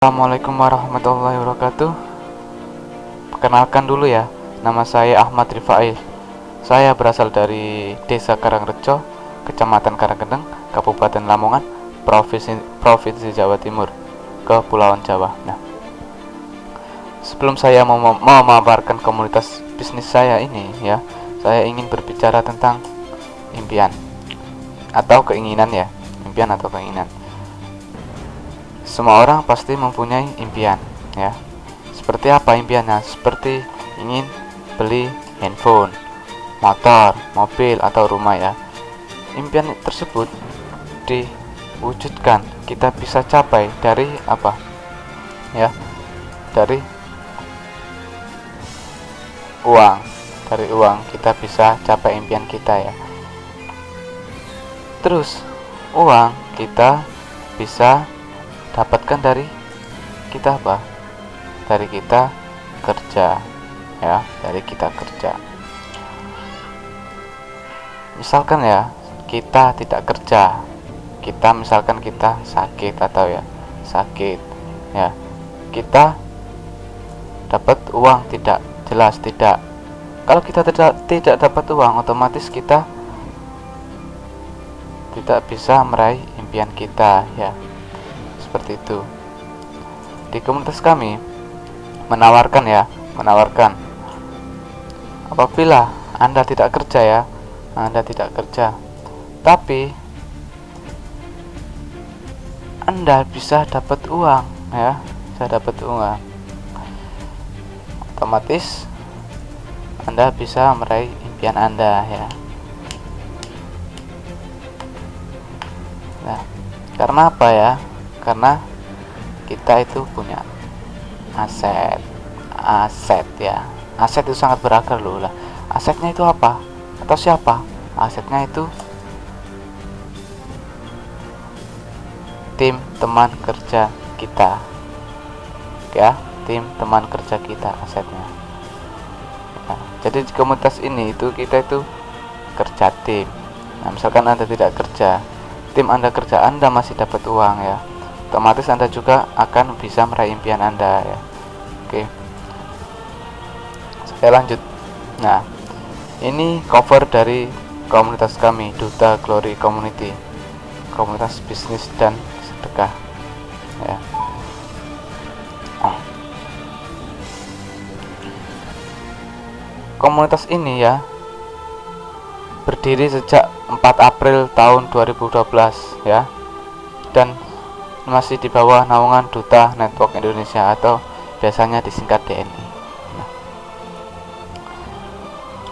Assalamualaikum warahmatullahi wabarakatuh. Perkenalkan dulu ya, nama saya Ahmad Rifai. Saya berasal dari Desa Karangrejo, Kecamatan Karangkedeng, Kabupaten Lamongan, Provinsi Jawa Timur, Kepulauan Jawa. Nah, sebelum saya memaparkan komunitas bisnis saya ini ya, saya ingin berbicara tentang impian atau keinginan ya, impian atau keinginan. Semua orang pasti mempunyai impian ya. Seperti apa impiannya? Seperti ingin beli handphone, motor, mobil, atau rumah ya. Impian tersebut diwujudkan, kita bisa capai dari apa? Ya, dari uang. Dari uang kita bisa capai impian kita ya. Terus uang kita bisa dapatkan dari kita apa? Dari kita kerja ya, dari kita kerja. Misalkan ya, kita tidak kerja, misalkan kita sakit atau ya sakit ya, kita dapat uang tidak jelas tidak. Kalau kita tidak dapat uang, otomatis kita tidak bisa meraih impian kita ya. Seperti itu. Di komunitas kami menawarkan apabila Anda tidak kerja ya, Anda tidak kerja, tapi Anda bisa dapat uang ya, bisa dapat uang, otomatis Anda bisa meraih impian Anda ya. Nah, karena apa ya? Karena kita itu punya aset ya. Aset itu sangat beragam loh lah. Asetnya itu apa? Atau siapa? Asetnya itu tim teman kerja kita ya, tim teman kerja kita asetnya. Nah, jadi di komunitas ini itu kita itu kerja tim. Nah, misalkan Anda tidak kerja, tim Anda kerja, Anda masih dapat uang ya, otomatis Anda juga akan bisa meraih impian Anda ya. Oke, saya lanjut. Nah, ini cover dari komunitas kami, Duta Glory Community, komunitas bisnis dan sedekah ya. Komunitas ini ya berdiri sejak 4 April tahun 2012 ya, dan masih di bawah naungan Duta Network Indonesia atau biasanya disingkat DNI. Nah,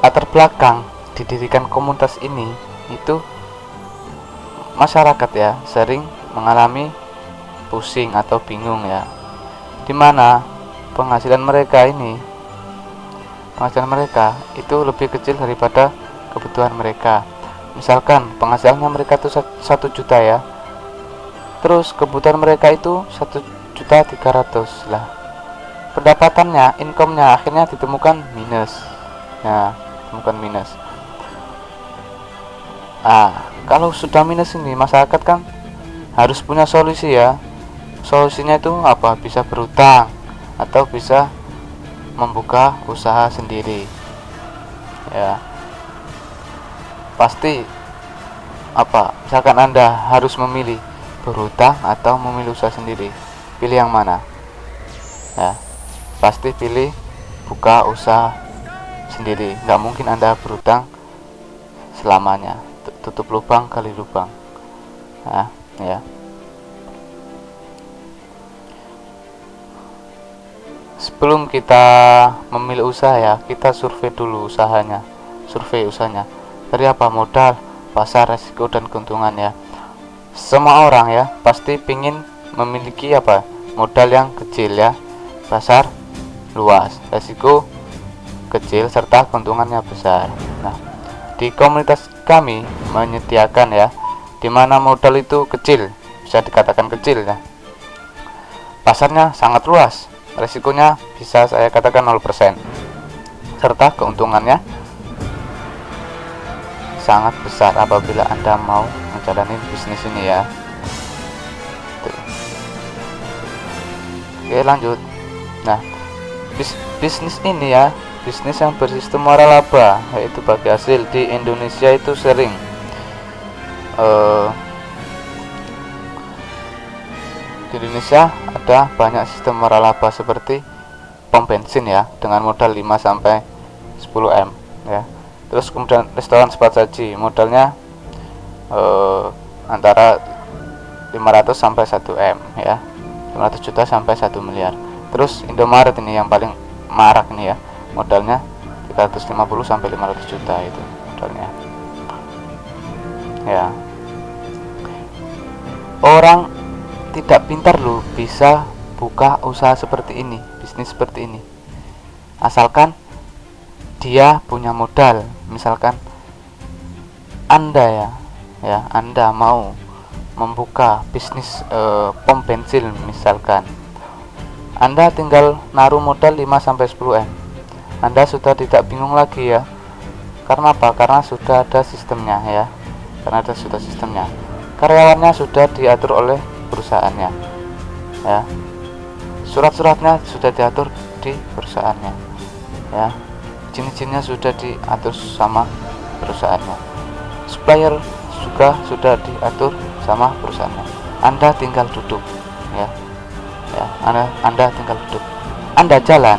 latar belakang didirikan komunitas ini itu masyarakat ya sering mengalami pusing atau bingung ya, dimana penghasilan mereka itu lebih kecil daripada kebutuhan mereka. Misalkan penghasilannya mereka itu 1 juta ya, terus kebutuhan mereka itu 1.300.000 lah. Pendapatannya, income-nya akhirnya ditemukan minus. Nah, ditemukan minus. Kalau sudah minus ini, masyarakat kan harus punya solusi ya. Solusinya itu apa? Bisa berutang atau bisa membuka usaha sendiri. Ya. Pasti apa? Misalkan Anda harus memilih berutang atau memilih usaha sendiri, pilih yang mana ya? Pasti pilih buka usaha sendiri. Nggak mungkin Anda berutang selamanya, tutup lubang kali lubang ya. Sebelum kita memilih usaha ya, kita survei dulu usahanya, dari apa? Modal, pasar, resiko, dan keuntungan ya. Semua orang ya pasti pingin memiliki apa? Modal yang kecil ya, pasar luas, resiko kecil, serta keuntungannya besar. Nah, di komunitas kami menyediakan ya, dimana modal itu kecil, bisa dikatakan kecil ya, pasarnya sangat luas, resikonya bisa saya katakan 0%, serta keuntungannya sangat besar apabila Anda mau menjalani bisnis ini ya. Oke, lanjut. Nah, bisnis ini ya, bisnis yang bersistem waralaba, yaitu bagi hasil di Indonesia itu sering di Indonesia ada banyak sistem waralaba seperti pom bensin ya, dengan modal 5 sampai 10 M ya. Terus kemudian restoran cepat saji, modalnya antara 500 sampai 1 M ya, 500 juta sampai 1 miliar. Terus Indomaret ini yang paling marak nih ya, modalnya 350 sampai 500 juta itu modalnya ya. Orang tidak pintar loh bisa buka usaha seperti ini, bisnis seperti ini, asalkan dia punya modal. Misalkan Anda Anda mau membuka bisnis pom bensin misalkan, Anda tinggal naruh modal 5 sampai 10 M. Anda sudah tidak bingung lagi ya. Karena apa? Karena sudah ada sistemnya ya. Karena ada sudah sistemnya. Karyawannya sudah diatur oleh perusahaannya. Ya. Surat-suratnya sudah diatur di perusahaannya. Ya. Izin-izinnya sudah diatur sama perusahaannya. Supplier juga sudah diatur sama perusahaannya. Anda tinggal duduk ya. Ya, Anda tinggal duduk. Anda jalan,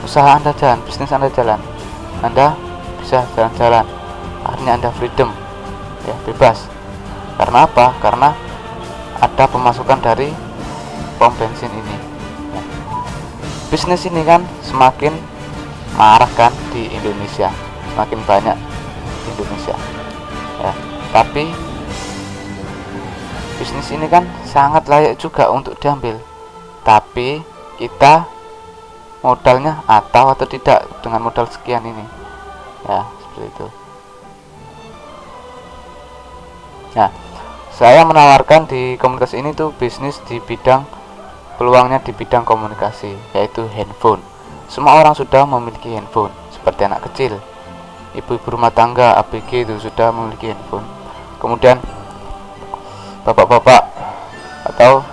usaha Anda jalan, bisnis Anda jalan, Anda bisa jalan-jalan. Akhirnya Anda freedom ya, bebas. Karena apa? Karena ada pemasukan dari pom bensin ini ya. Bisnis ini kan semakin marak kan di Indonesia, semakin banyak di Indonesia ya. Tapi bisnis ini kan sangat layak juga untuk diambil, tapi kita modalnya atau tidak dengan modal sekian ini ya, seperti itu. Nah, saya menawarkan di komunitas ini tuh bisnis di bidang, peluangnya di bidang komunikasi, yaitu handphone. Semua orang sudah memiliki handphone, seperti anak kecil, ibu-ibu rumah tangga, ABG itu sudah memiliki handphone. Kemudian bapak-bapak atau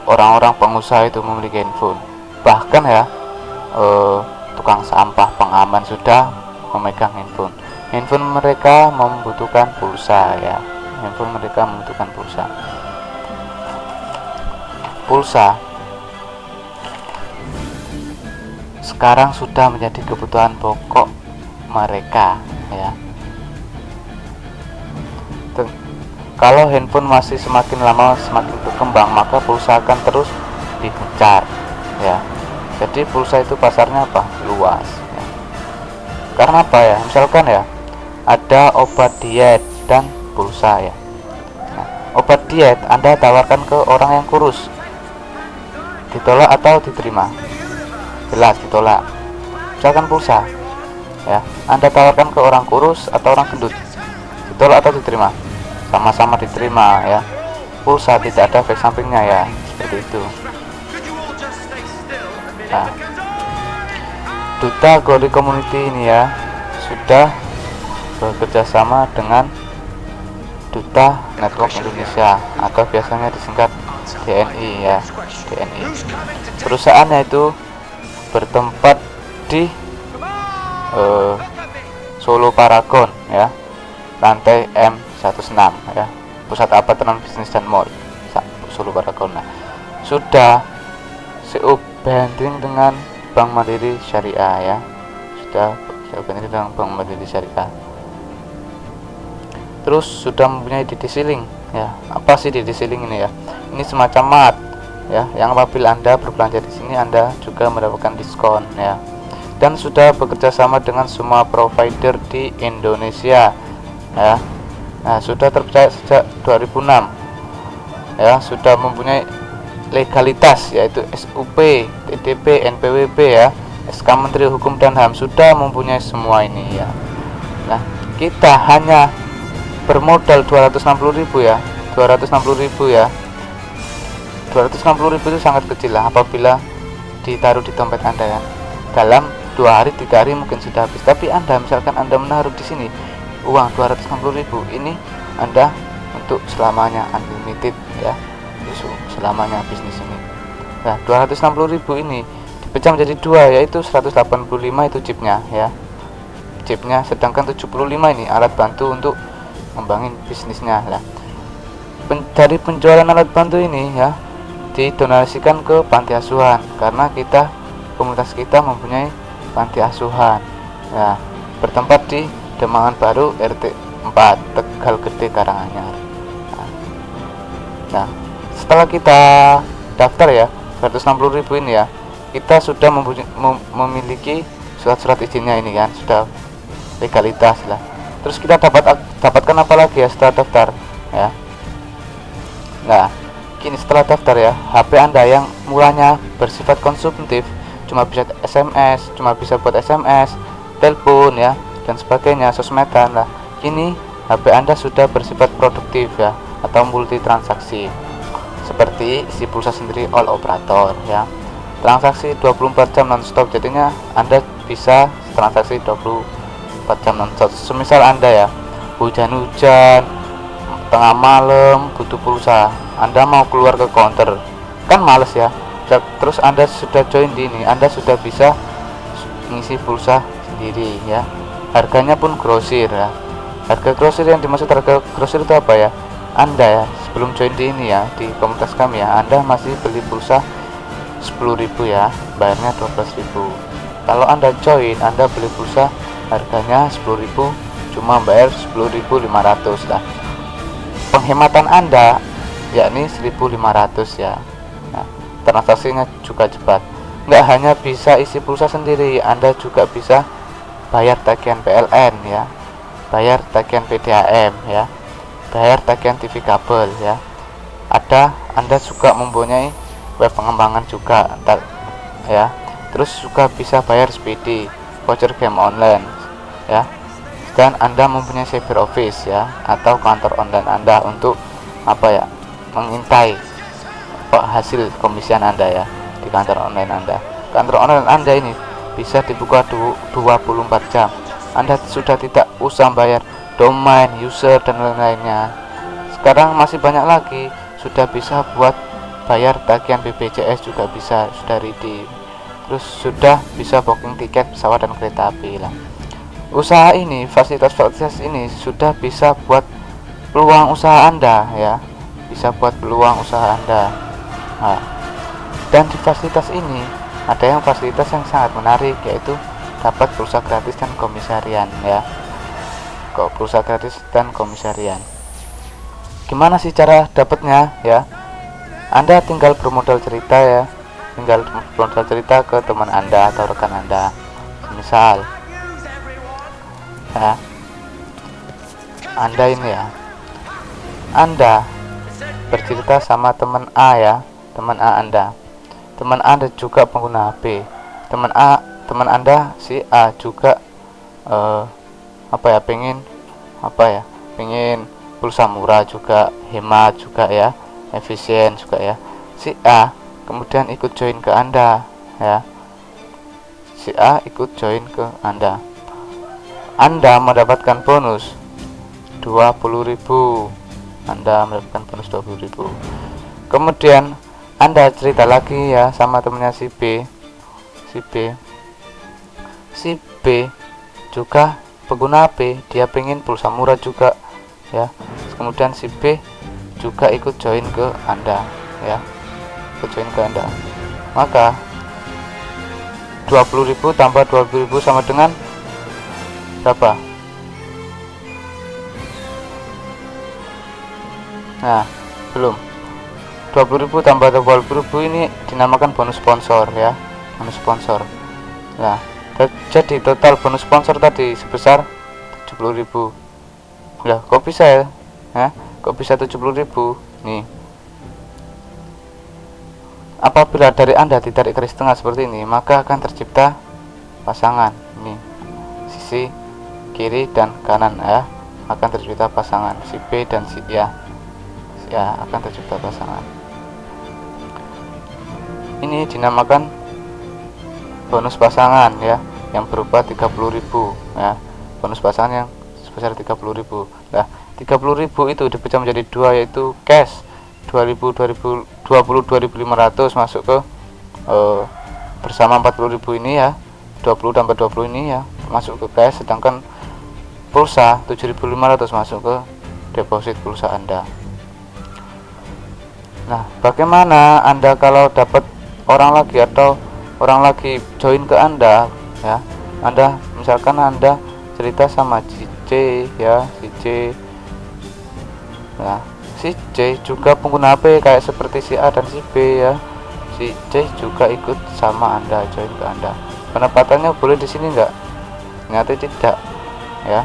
orang-orang pengusaha itu memiliki handphone. Bahkan ya tukang sampah, pengaman sudah memegang handphone. Handphone mereka membutuhkan pulsa ya. Handphone mereka membutuhkan pulsa. Pulsa sekarang sudah menjadi kebutuhan pokok mereka ya. Kalau handphone masih semakin lama semakin berkembang, maka pulsa akan terus digencar ya. Jadi pulsa itu pasarnya apa? Luas ya. Karena apa ya? Misalkan ya, ada obat diet dan pulsa ya. Nah, obat diet Anda tawarkan ke orang yang kurus, ditolak atau diterima? Jelas ditolak. Misalkan pulsa ya, Anda tawarkan ke orang kurus atau orang gendut, ditolak atau diterima? Sama-sama diterima ya. Pulsa tidak ada efek sampingnya ya, seperti itu. Nah, Duta Glory Community ini ya sudah bekerja sama dengan Duta Network Indonesia atau biasanya disingkat DNI ya, DNI. Perusahaannya itu bertempat di Solo Paragon ya, lantai M16 ya, Pusat Apartemen Bisnis dan Mall Solo Paragon. Nah, sudah CO banding dengan Bank Mandiri Syariah ya, sudah CO banding dengan Bank Mandiri Syariah. Terus sudah mempunyai DD Ceiling ya. Apa sih DD Ceiling ini ya? Ini semacam mat ya, yang apabila Anda berbelanja di sini Anda juga mendapatkan diskon ya. Dan sudah bekerja sama dengan semua provider di Indonesia ya. Nah, sudah terpercaya sejak 2006 ya, sudah mempunyai legalitas yaitu SUP, TDP, NPWP ya, SK Menteri Hukum dan HAM, sudah mempunyai semua ini ya. Nah, kita hanya bermodal 260.000 ya, 260.000 ya. 260.000 itu sangat kecil lah apabila ditaruh di dompet Anda ya. Dalam 2 hari 3 hari mungkin sudah habis. Tapi Anda misalkan Anda menaruh di sini uang 260.000, ini Anda untuk selamanya, unlimited ya, selamanya bisnis ini. Nah, 260.000 ini dipecah menjadi dua, yaitu 185 itu chipnya ya. Chipnya, sedangkan 75 ini alat bantu untuk ngembangin bisnisnya lah. Dari penjualan alat bantu ini ya didonasikan ke panti asuhan, karena komunitas kita mempunyai panti asuhan ya, bertempat di Demangan Baru RT 4 Tegal Gede Karanganyar. Nah, setelah kita daftar ya 160.000 ini ya, kita sudah memiliki surat-surat izinnya ini kan, sudah legalitas lah. Terus kita dapatkan apa lagi ya setelah daftar ya. Nah, kini setelah daftar ya, HP Anda yang mulanya bersifat konsumtif, cuma bisa SMS, cuma bisa buat SMS, telepon ya, dan sebagainya, sosmedan lah. Kini HP Anda sudah bersifat produktif ya, atau multi transaksi. Seperti isi pulsa sendiri all operator ya. Transaksi 24 jam non-stop, jadinya Anda bisa transaksi 24 jam non-stop. Semisal Anda ya, hujan-hujan, tengah malam butuh pulsa, Anda mau keluar ke counter kan males ya, terus Anda sudah join di ini, Anda sudah bisa ngisi pulsa sendiri ya. Harganya pun grosir ya. Harga grosir, yang dimaksud harga grosir itu apa ya, Anda ya sebelum join di ini ya, di komunitas kami ya, Anda masih beli pulsa 10.000 ya, bayarnya 12.000. Kalau Anda join, Anda beli pulsa harganya 10.000, cuma bayar 10.500 lah. Penghematan Anda yakni 1.500 ya. Nah, transaksinya juga cepat. Nggak hanya bisa isi pulsa sendiri, Anda juga bisa bayar tagihan PLN ya, bayar tagihan PDAM ya, bayar tagihan TV kabel ya. Anda juga mempunyai web pengembangan juga ya. Terus juga bisa bayar SPD, voucher game online ya. Dan Anda mempunyai cyber office ya, atau kantor online Anda untuk apa ya, mengintai hasil komisian Anda ya di kantor online Anda. Kantor online Anda ini bisa dibuka 24 jam. Anda sudah tidak usah bayar domain, user, dan lain-lainnya. Sekarang masih banyak lagi, sudah bisa buat bayar tagihan BPJS juga bisa, sudah ready. Terus sudah bisa booking tiket pesawat dan kereta api lah. Usaha ini, fasilitas-fasilitas ini sudah bisa buat peluang usaha Anda ya, bisa buat peluang usaha Anda. Nah, dan di fasilitas ini ada yang fasilitas yang sangat menarik, yaitu dapat pulsa gratis dan komisarian ya. Kok pulsa gratis dan komisarian? Gimana sih cara dapatnya ya? Anda tinggal bermodal cerita ya, tinggal bermodal cerita ke teman Anda atau rekan Anda. Misal ya, Anda ini ya, Anda bercerita sama teman A ya, teman A Anda. Teman Anda juga pengguna HP. Teman Anda si A juga pengen pulsa murah juga, hemat juga ya, efisien juga ya. Si A kemudian ikut join ke Anda ya. Si A ikut join ke Anda. Anda mendapatkan bonus 20.000. Anda mendapatkan bonus 20.000. Kemudian Anda cerita lagi ya sama temannya si B. Si B juga pengguna HP, dia pengen pulsa murah juga ya. Kemudian si B juga ikut join ke Anda ya. Ikut join ke Anda. Maka 20.000 tambah 20.000 sama dengan berapa? Nah, belum. 20.000 tambah 20.000 ini dinamakan bonus sponsor ya, bonus sponsor. Nah, jadi total bonus sponsor tadi sebesar 70.000. Lah, kok bisa ya? Kok bisa 70.000? Nih. Apabila dari Anda ditarik garis tengah seperti ini, maka akan tercipta pasangan. Ini sisi kiri dan kanan ya, akan tercipta pasangan si B dan si A ya, akan tercipta pasangan. Ini dinamakan bonus pasangan ya, yang berupa 30.000 ya, bonus pasangan yang sebesar 30.000. Nah, 30.000 itu dipecah menjadi dua, yaitu cash 20.000 22.500 masuk ke bersama 40.000 ini ya, 20 tambah 20 ini ya masuk ke cash, sedangkan pulsa 7.500 masuk ke deposit pulsa Anda. Nah, bagaimana Anda kalau dapat orang lagi atau orang lagi join ke Anda ya? Anda misalkan Anda cerita sama si C ya, si C. Nah, si C juga pengguna HP kayak seperti si A dan si B ya. Si C juga ikut sama Anda, join ke Anda. Penempatannya boleh di sini enggak? Ternyata tidak ya.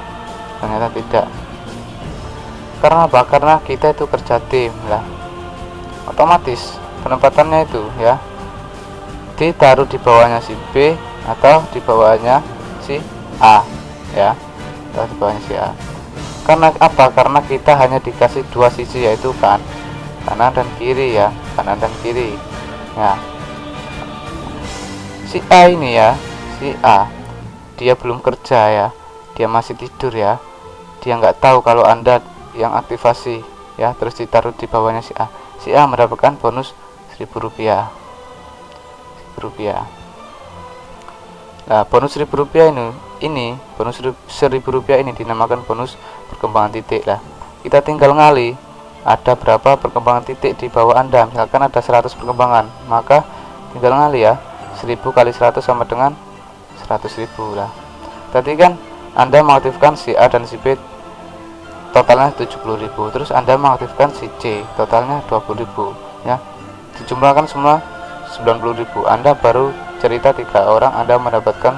Ternyata tidak. Karena apa? Karena kita itu kerja tim lah. Otomatis penempatannya itu ya ditaruh di bawahnya si B atau di bawahnya si A ya, atau di bawahnya si A. Karena apa? Karena kita hanya dikasih dua sisi, yaitu kanan dan kiri ya, kanan dan kiri ya. Si A ini ya, si A dia belum kerja ya, dia masih tidur ya, dia nggak tahu kalau Anda yang aktivasi ya, terus ditaruh di bawahnya si A. Si A mendapatkan bonus Rp1.000. Nah, bonus Rp1.000 ini bonus Rp1.000 ini dinamakan bonus perkembangan titik lah. Kita tinggal ngali ada berapa perkembangan titik di bawah Anda. Misalkan ada 100 perkembangan, maka tinggal ngali ya, 1000 kali 100 sama dengan 100.000 lah. Tadi kan Anda mengaktifkan si A dan si B totalnya 70.000, terus Anda mengaktifkan si C totalnya 20.000 ya, dijumlahkan semua 90.000. Anda baru cerita 3 orang, Anda mendapatkan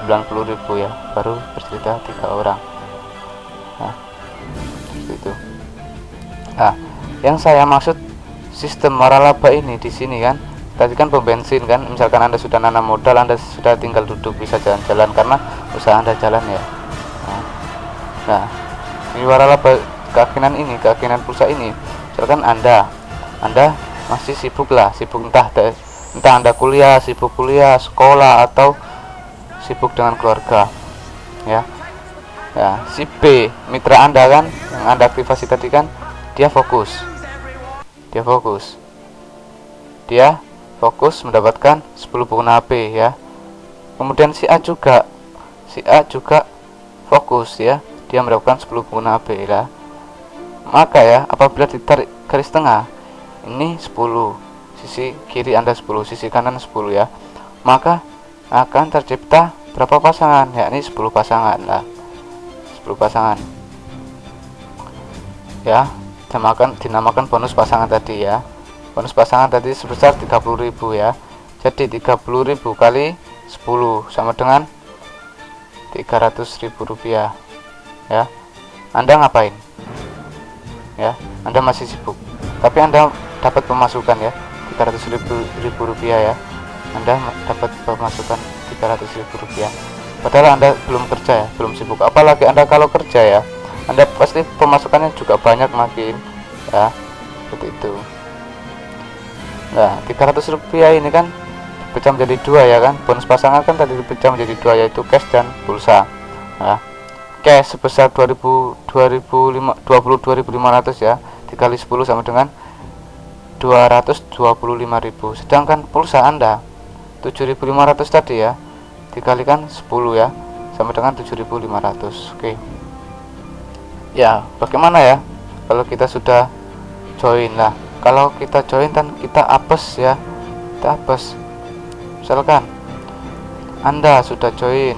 90.000 ya, baru bercerita 3 orang. Nah, seperti itu. Nah, yang saya maksud sistem waralaba ini di sini kan, tadi kan pembensin kan, misalkan Anda sudah nanam modal, Anda sudah tinggal duduk bisa jalan-jalan karena usaha Anda jalan ya. Nah, ini waralaba keyakinan pulsa ini, misalkan Anda masih sibuk entah Anda kuliah, sibuk kuliah, sekolah, atau sibuk dengan keluarga ya. Ya, si B mitra Anda kan yang Anda aktivasi tadi kan, dia fokus mendapatkan 10 pengguna HP ya. Kemudian si A juga fokus ya, dia mendapatkan 10 pengguna HP ya. Maka ya, apabila ditarik garis tengah ini 10, sisi kiri Anda 10, sisi kanan 10 ya, maka akan tercipta berapa pasangan? Yakni 10 pasangan lah, 10 pasangan ya, dinamakan bonus pasangan tadi ya. Bonus pasangan tadi sebesar 30.000 ya. Jadi 30.000 kali 10 sama dengan Rp300.000 ya. Anda ngapain ya? Anda masih sibuk, tapi Anda dapat pemasukan ya, Rp300.000 ya. Anda dapat pemasukan Rp300.000, padahal Anda belum kerja ya, belum sibuk. Apalagi Anda kalau kerja ya, Anda pasti pemasukannya juga banyak makin ya, seperti itu. Nah, Rp300 ini kan dipecah menjadi 2 ya kan. Bonus pasangan kan tadi dipecah menjadi 2, yaitu cash dan pulsa. Nah, cash sebesar 22.500 ya, dikali 10 sama dengan 225.000. Sedangkan pulsa Anda 7.500 tadi ya, dikalikan 10 ya, sama dengan 7.500. Oke. Ya, bagaimana ya kalau kita sudah join lah? Kalau kita join dan kita apes ya, kita apes. Misalkan Anda sudah join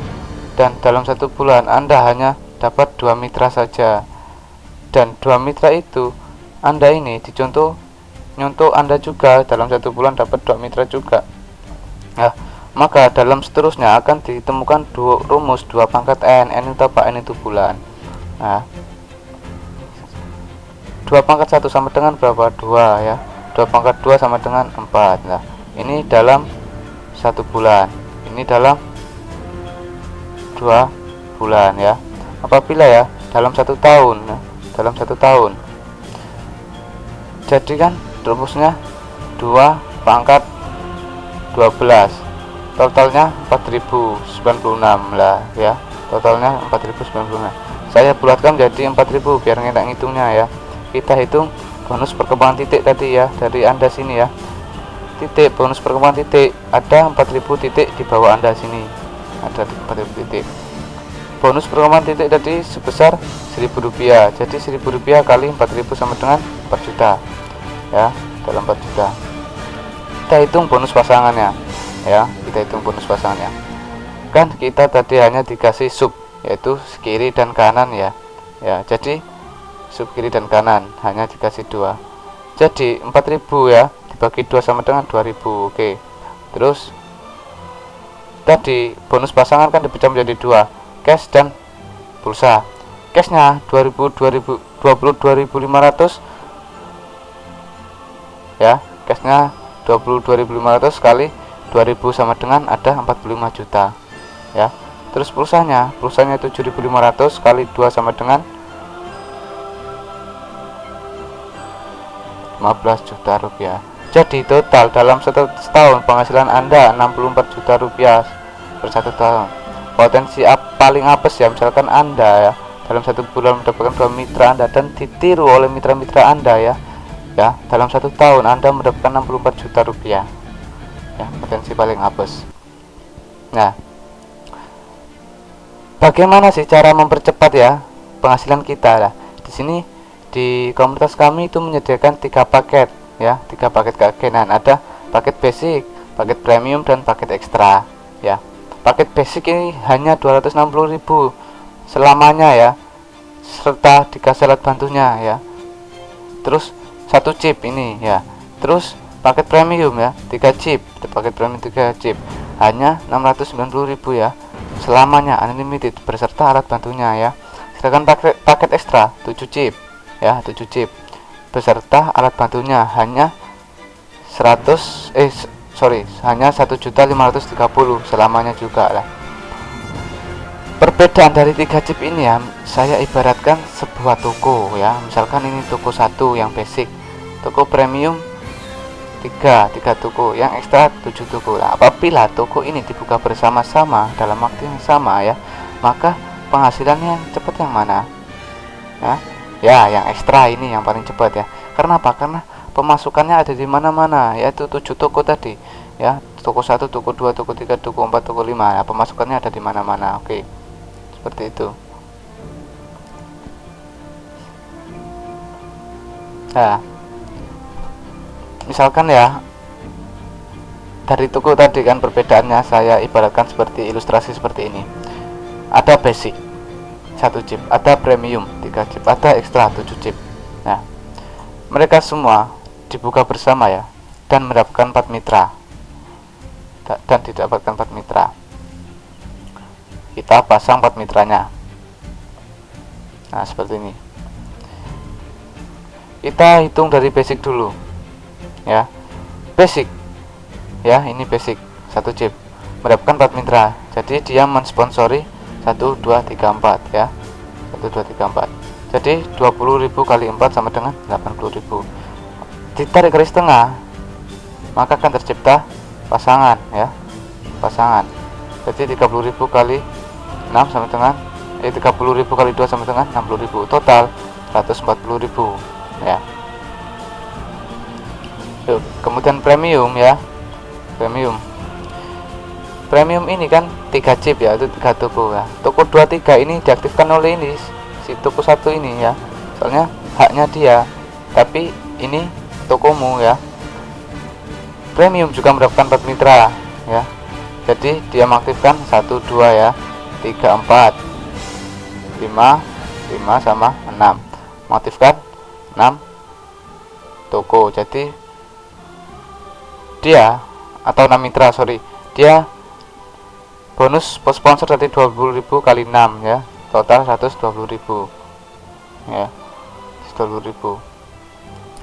dan dalam 1 bulan Anda hanya dapat 2 mitra saja, dan 2 mitra itu Anda ini nyontoh Anda juga dalam 1 bulan dapat 2 mitra juga. Nah, maka dalam seterusnya akan ditemukan rumus 2 pangkat N itu apa? N itu bulan. Nah, 2 pangkat 1 sama dengan berapa? 2 ya. 2 pangkat 2 sama dengan 4. Nah, ini dalam 1 bulan, ini dalam 2 bulan ya. Apabila ya dalam 1 tahun ya, dalam 1 tahun, jadi kan rumusnya 2 pangkat 12, totalnya 4096 lah ya, totalnya 4096. Saya bulatkan jadi 4000 biar enak ngitungnya ya. Kita hitung bonus perkembangan titik tadi ya, dari Anda sini ya, titik bonus perkembangan titik ada 4000 titik di bawah Anda sini, ada 4000 titik. Bonus perkembangan titik tadi sebesar Rp1.000, jadi Rp1.000 kali 4000 sama dengan 4 juta ya, dalam 4 juta. Kita hitung bonus pasangannya ya, kita hitung bonus pasangannya. Kan kita tadi hanya dikasih sub, yaitu kiri dan kanan ya, jadi sub kiri dan kanan hanya dikasih 2, jadi 4000 ya, dibagi 2 sama dengan 2000. Oke, terus tadi bonus pasangan kan dipecah menjadi 2, cash dan pulsa. Cashnya 22.500 ya, cashnya 22.500 kali 2000 sama dengan ada 45 juta ya. Terus pulsanya 7.500 kali 2 sama dengan 15 juta rupiah. Jadi total dalam setahun penghasilan Anda 64 juta rupiah per 1 tahun. Potensi paling apes ya, misalkan Anda ya dalam 1 bulan mendapatkan 2 mitra Anda dan ditiru oleh mitra-mitra Anda ya, dalam 1 tahun Anda mendapatkan 64 juta rupiah ya, potensi paling apes. Nah, bagaimana sih cara mempercepat ya penghasilan kita? Lah, di sini di komunitas kami itu menyediakan 3 paket ya, 3 paket keagenan. Ada paket basic, paket premium, dan paket ekstra ya. Paket basic ini hanya 260.000 selamanya ya, serta dikasih alat bantunya ya. Terus 1 chip ini ya. Terus paket premium ya, 3 chip. Paket premium 3 chip hanya 690.000 ya, selamanya unlimited beserta alat bantunya ya. Sedangkan paket ekstra 7 chip ya, 7 chip beserta alat bantunya hanya hanya 1.530 selamanya juga lah. Perbedaan dari 3 chip ini ya, saya ibaratkan sebuah toko ya. Misalkan ini toko 1 yang basic, toko premium 3 toko, yang ekstra 7 toko. Nah, apabila toko ini dibuka bersama-sama dalam waktu yang sama ya, maka penghasilannya yang cepat yang mana? Ya, yang ekstra ini yang paling cepat ya. Karena apa? Karena pemasukannya ada di mana-mana, yaitu 7 toko tadi ya. Toko 1, toko 2, toko 3, toko 4, toko 5. Nah, pemasukannya ada di mana-mana. Oke. Seperti itu. Nah, misalkan ya dari toko tadi kan perbedaannya saya ibaratkan seperti ilustrasi seperti ini. Ada basic 1 chip, ada premium 3 chip, ada ekstra 7 chip. Nah, mereka semua dibuka bersama ya, dan mendapatkan 4 mitra dan didapatkan 4 mitra. Kita pasang 4 mitranya. Nah, seperti ini. Kita hitung dari basic dulu ya. Basic ya, ini basic 1 chip mendapatkan 4 mitra. Jadi dia mensponsori 1, 2, 3, 4 ya. 1, 2, 3, 4. Jadi 20.000 kali 4 sama dengan 80.000. Ditarik garis tengah, maka akan tercipta pasangan ya. Pasangan. Jadi 30.000 kali 6 sama dengan 30.000 kali 2 sama dengan 60.000. Total 140.000 ya. Yuk, kemudian premium ya. Premium ini kan 3 chip ya, itu 3 toko ya. Toko 2, 3 ini diaktifkan oleh ini si toko 1 ini ya. Soalnya haknya dia. Tapi ini tokomu ya. Premium juga mendapatkan 4 mitra ya. Jadi dia mengaktifkan 1, 2 ya, 3, 4, 5 sama 6. Mengaktifkan 6 toko. Jadi dia atau 6 mitra, dia bonus sponsor dari 20.000 kali 6 ya, total 120.000 ya, 120.000.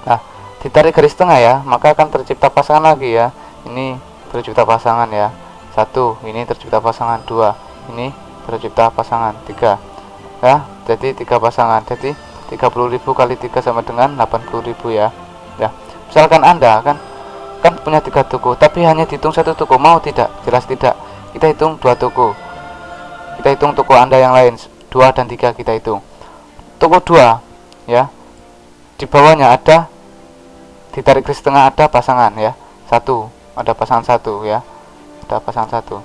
Nah, ditarik garis tengah ya, maka akan tercipta pasangan lagi ya. Ini tercipta pasangan ya, 1 ini tercipta pasangan, 2 ini tercipta pasangan, 3 ya. Jadi 3 pasangan, jadi 30.000 kali 3 sama dengan 80.000 ya. Misalkan Anda kan punya 3 toko, tapi hanya dihitung 1 toko, mau tidak? Jelas tidak. Kita hitung 2 toko. Kita hitung toko Anda yang lain, 2 dan 3 kita hitung. Toko 2 ya, di bawahnya ada ditarik garis tengah ada pasangan ya, satu, ada pasangan satu ya, ada pasangan satu,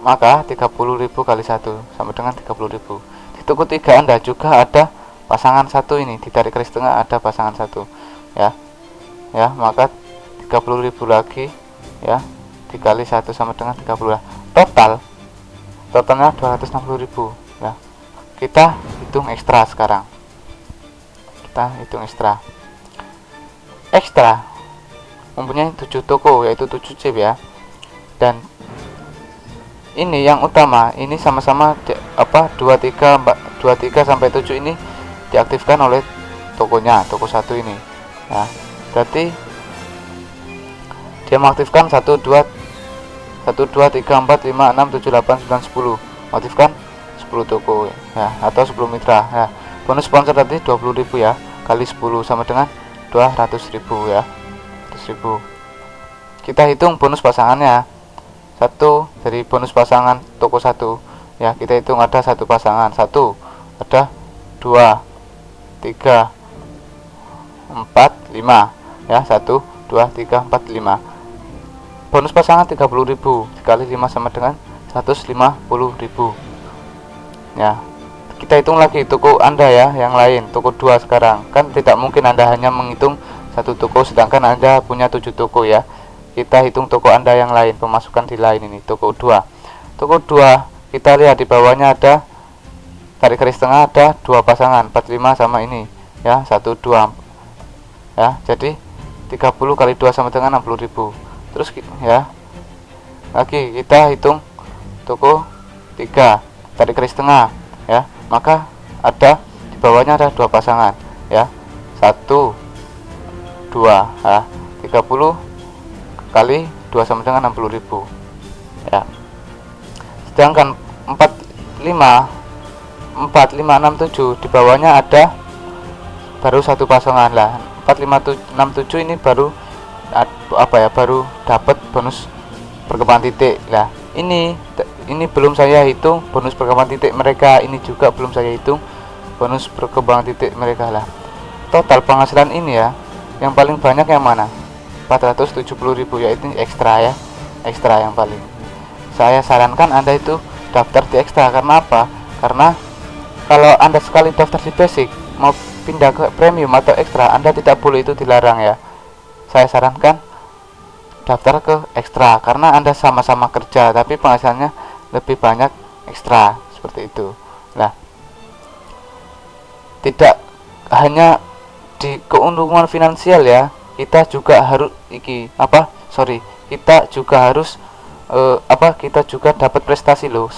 maka 30.000 kali 1 sama dengan 30.000. Di toko 3 Anda juga ada pasangan satu, ini ditarik garis tengah ada pasangan satu ya, maka 30.000 lagi ya, dikali 1 sama dengan 30. Totalnya 260.000 ya. Kita hitung ekstra sekarang, ekstra mempunyai 7 toko, yaitu 7 chip ya, dan ini yang utama, ini sama-sama 23 sampai 7 ini diaktifkan oleh tokonya, toko 1 ini ya. Berarti dia mengaktifkan 1 2 3 4 5 6 7 8 9 10, mengaktifkan 10 toko ya, atau 10 mitra ya. Bonus sponsor tadi 20.000 ya, kali 10 sama dengan 200.000 ya, 100.000. Kita hitung bonus pasangannya. Satu dari bonus pasangan toko 1 ya, kita hitung ada satu pasangan, satu ada 2 3 4 5 ya, 1 2 3 4 5. Bonus pasangan 30.000 dikali 5 sama dengan 150.000 ya. Kita hitung lagi toko Anda ya, yang lain, toko 2 sekarang. Kan tidak mungkin Anda hanya menghitung satu toko sedangkan Anda punya 7 toko ya. Kita hitung toko Anda yang lain, pemasukan di lain ini, toko 2. Toko 2 kita lihat di bawahnya ada tarik garis tengah ada 2 pasangan 45 sama ini ya, 1 2 ya. Jadi 30 kali 2 sama dengan 60.000. Terus ya, lagi kita hitung toko 3 tarik garis tengah ya, maka ada di bawahnya ada 2 pasangan ya, 1 2 ya, 30 kali 2 sama dengan 60.000 ya. Sedangkan 4 5 6 7 di bawahnya ada baru satu pasangan lah, 4 5 6 7 ini baru baru dapat bonus perkembangan titik lah. Ini belum saya hitung bonus perkembangan titik mereka, ini juga belum saya hitung bonus perkembangan titik mereka lah. Total penghasilan ini ya, yang paling banyak yang mana? 470.000 ya, itu ekstra ya, ekstra yang paling. Saya sarankan Anda itu daftar di ekstra. Karena apa? Karena kalau Anda sekali daftar di basic mau pindah ke premium atau ekstra, Anda tidak boleh, itu dilarang ya. Saya sarankan daftar ke ekstra karena Anda sama-sama kerja tapi penghasilannya lebih banyak ekstra, seperti itu. Nah, tidak hanya di keuntungan finansial ya, kita juga harus kita juga harus kita juga dapat prestasi loh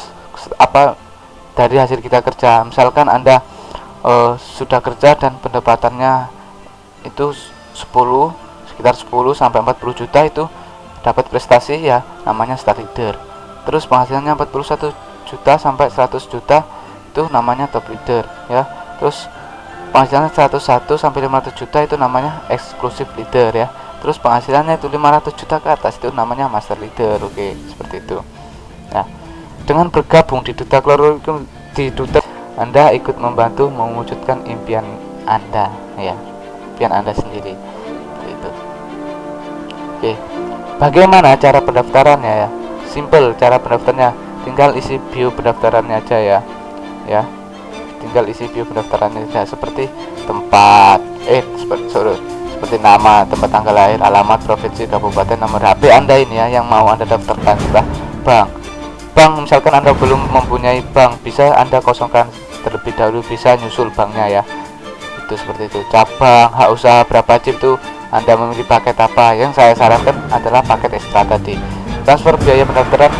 dari hasil kita kerja. Misalkan Anda sudah kerja dan pendapatannya itu sekitar 10 sampai 40 juta, itu dapat prestasi ya, namanya star leader. Terus penghasilannya 41 juta sampai 100 juta, itu namanya top leader ya. Terus penghasilannya 101 sampai 500 juta, itu namanya exclusive leader ya. Terus penghasilannya itu 500 juta ke atas, itu namanya master leader. Oke, seperti itu ya. Dengan bergabung di Duta Kloroquine, Anda ikut membantu mewujudkan impian Anda ya, impian Anda sendiri. Itu. Oke. Bagaimana cara pendaftarannya ya? Simple cara pendaftarnya, tinggal isi bio pendaftarannya aja ya. Ya. Tinggal isi bio pendaftarannya aja, seperti seperti nama, tempat tanggal lahir, alamat, provinsi, kabupaten, nomor HP Anda ini ya yang mau Anda daftarkan. Bank misalkan Anda belum mempunyai bank, bisa Anda kosongkan terlebih dahulu, bisa nyusul banknya ya. Itu seperti itu. Cabang, hak usaha berapa chip tuh, Anda memilih paket apa. Yang saya sarankan adalah paket ekstra tadi. Transfer biaya pendaftaran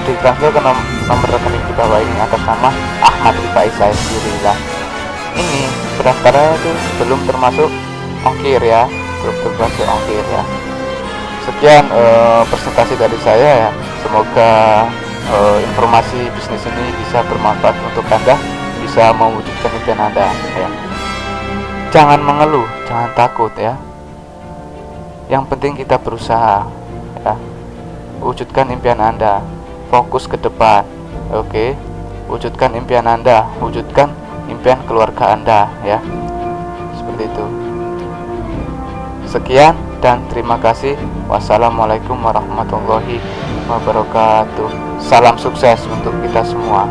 ditransfer ke nomor rekening di bawah ini atas nama Ahmad Rifai saya sendiri lah. Ini pendaftarannya itu belum termasuk ongkir ya, Sekian presentasi dari saya ya. Semoga informasi bisnis ini bisa bermanfaat untuk Anda, bisa mewujudkan impian Anda ya. Jangan mengeluh, jangan takut ya. Yang penting kita berusaha ya. Wujudkan impian Anda, fokus ke depan. Oke. Wujudkan impian Anda, wujudkan impian keluarga Anda ya. Seperti itu. Sekian dan terima kasih. Wassalamualaikum warahmatullahi wabarakatuh. Salam sukses untuk kita semua.